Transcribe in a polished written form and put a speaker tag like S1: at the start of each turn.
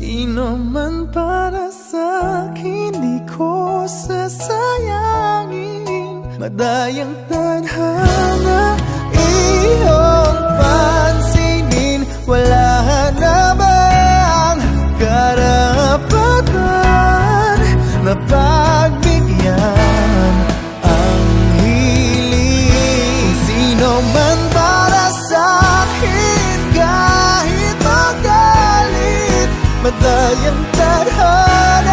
S1: Sino man para sa'kin di ko sasayangin. Madayang tadhana iyong pansinin. Wala na bang karapatan na pagbigyan ang hiling? Sino man para sa'kin kahit magalit. Madayang tadhana